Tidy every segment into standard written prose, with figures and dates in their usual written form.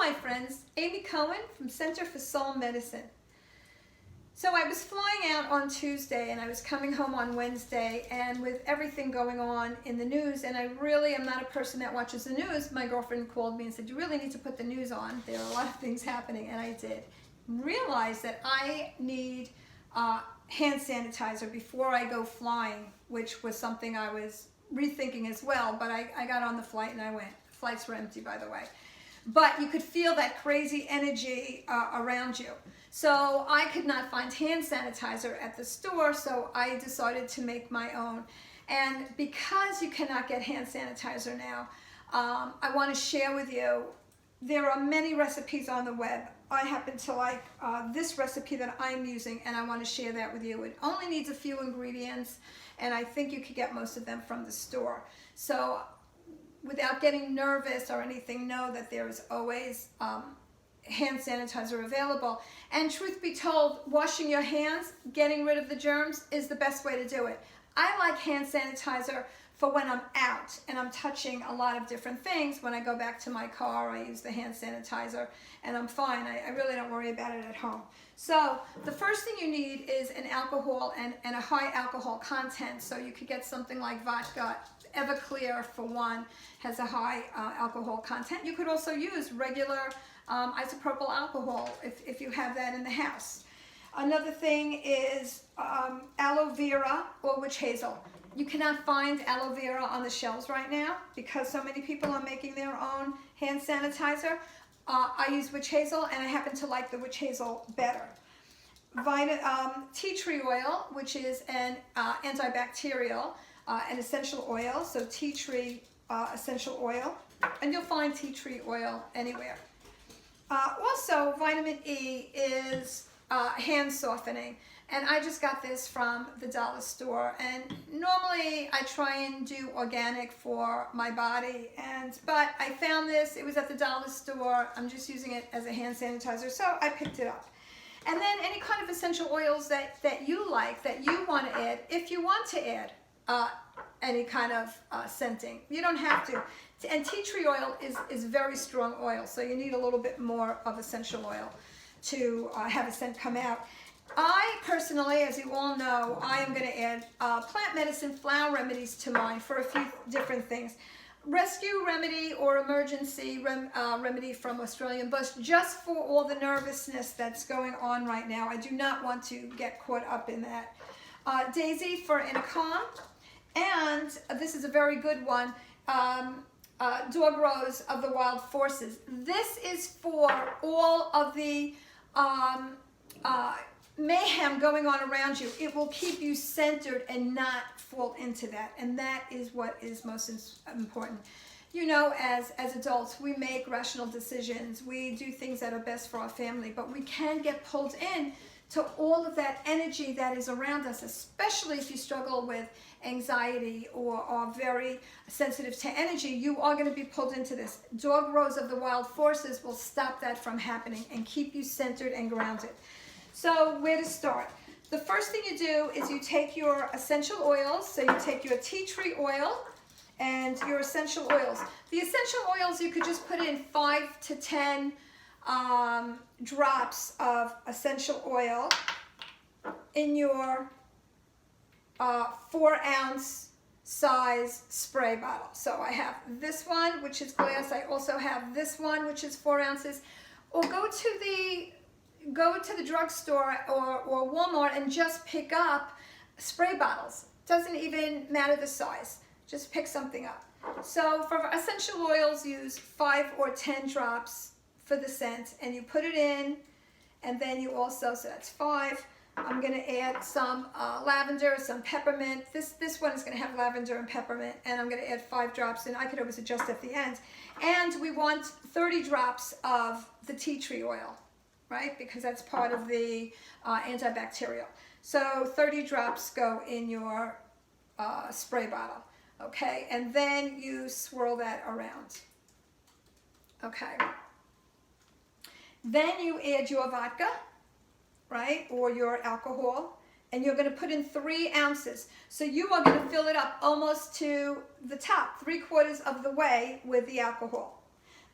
my friends, Amy Cohen from Center for Soul Medicine. So I was flying out on Tuesday and I was coming home on Wednesday, and with everything going on in the news, and I really am not a person that watches the news, my girlfriend called me and said, you really need to put the news on. There are a lot of things happening, and I did. Realized that I need hand sanitizer before I go flying, which was something I was rethinking as well, but I got on the flight and I went. Flights were empty, by the way. But you could feel that crazy energy around you. So I could not find hand sanitizer at the store, so I decided to make my own. And because you cannot get hand sanitizer now, I want to share with you, there are many recipes on the web. I happen to like this recipe that I'm using, and I want to share that with you. It only needs a few ingredients, and I think you could get most of them from the store. So without getting nervous or anything, know that there is always hand sanitizer available. And truth be told, washing your hands, getting rid of the germs, is the best way to do it. I like hand sanitizer for when I'm out and I'm touching a lot of different things. When I go back to my car, I use the hand sanitizer and I'm fine. I really don't worry about it at home. So the first thing you need is an alcohol and a high alcohol content. So you could get something like vodka. Everclear, for one, has a high alcohol content. You could also use regular isopropyl alcohol if you have that in the house. Another thing is aloe vera or witch hazel. You cannot find aloe vera on the shelves right now because so many people are making their own hand sanitizer. I use witch hazel, and I happen to like the witch hazel better. Tea tree oil, which is an antibacterial, an essential oil, so tea tree essential oil, and you'll find tea tree oil anywhere. Also, vitamin E is hand softening, and I just got this from the dollar store, and normally I try and do organic for my body, but I found this, it was at the dollar store. I'm just using it as a hand sanitizer, so I picked it up. And then any kind of essential oils that you like, that you want to add, if you want to add any kind of scenting. You don't have to. And tea tree oil is very strong oil, so you need a little bit more of essential oil to have a scent come out. I personally, as you all know, I am going to add plant medicine flower remedies to mine for a few different things. Rescue remedy or emergency remedy from Australian bush, just for all the nervousness that's going on right now. I do not want to get caught up in that. Daisy for inner calm. And this is a very good one, dog rose of the wild forces. This is for all of the mayhem going on around you. It will keep you centered and not fall into that. And that is what is most important. You know, as adults, we make rational decisions. We do things that are best for our family, but we can get pulled in to all of that energy that is around us, especially if you struggle with anxiety or are very sensitive to energy. You are going to be pulled into this. Dog rose of the wild forces will stop that from happening and keep you centered and grounded. So where to start? The first thing you do is you take your essential oils. So you take your tea tree oil and your essential oils. The essential oils, you could just put in 5 to 10 drops of essential oil in your 4-ounce size spray bottle. So I have this one, which is glass. I also have this one, which is 4 ounces. Or go to the drugstore or Walmart and just pick up spray bottles. Doesn't even matter the size. Just pick something up. So for essential oils, use 5 or 10 drops for the scent, and you put it in, and then you also, so that's 5. I'm going to add some lavender, some peppermint. This one is going to have lavender and peppermint, and I'm going to add 5 drops, and I could always adjust at the end. And we want 30 drops of the tea tree oil, right? Because that's part of the antibacterial. So 30 drops go in your spray bottle, okay? And then you swirl that around, okay? Then you add your vodka, right, or your alcohol, and you're going to put in 3 ounces. So you are going to fill it up almost to the top, 3/4 of the way with the alcohol.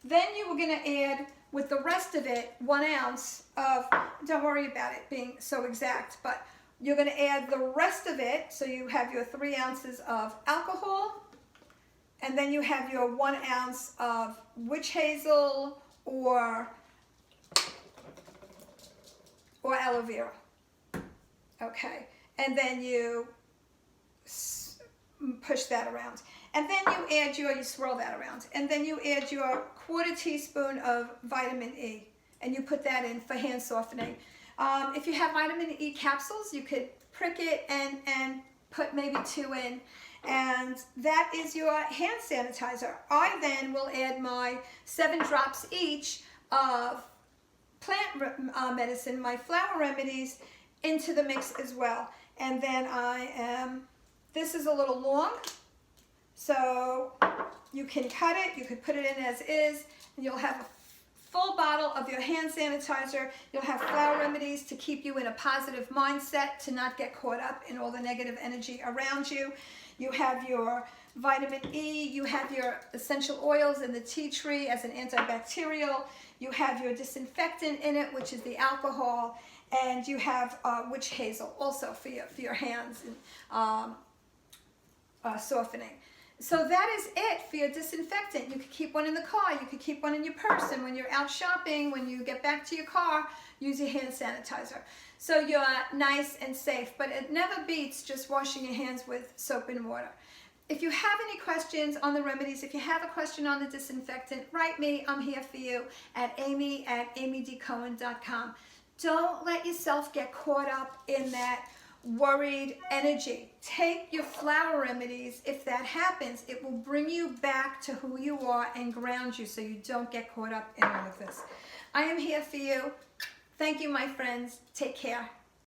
Then you were going to add, with the rest of it, 1 ounce of, don't worry about it being so exact, but you're going to add the rest of it, so you have your 3 ounces of alcohol, and then you have your 1 ounce of witch hazel or aloe vera. Okay, and then you push that around. And then you swirl that around. And then you add your 1/4 teaspoon of vitamin E. And you put that in for hand softening. If you have vitamin E capsules, you could prick it and put maybe 2 in. And that is your hand sanitizer. I then will add my 7 drops each of plant medicine, my flower remedies, into the mix as well. And then this is a little long, so you can cut it, you could put it in as is, and you'll have a full bottle of your hand sanitizer. You'll have flower remedies to keep you in a positive mindset, to not get caught up in all the negative energy around you. You have your vitamin E, you have your essential oils in the tea tree as an antibacterial, you have your disinfectant in it, which is the alcohol, and you have witch hazel also for your hands and softening. So that is it for your disinfectant. You could keep one in the car, you could keep one in your purse, and when you're out shopping, when you get back to your car, use your hand sanitizer. So you're nice and safe, but it never beats just washing your hands with soap and water. If you have any questions on the remedies, if you have a question on the disinfectant, write me. I'm here for you at amy@amydcohen.com. Don't let yourself get caught up in that worried energy. Take your flower remedies. If that happens, it will bring you back to who you are and ground you so you don't get caught up in all of this. I am here for you. Thank you, my friends. Take care.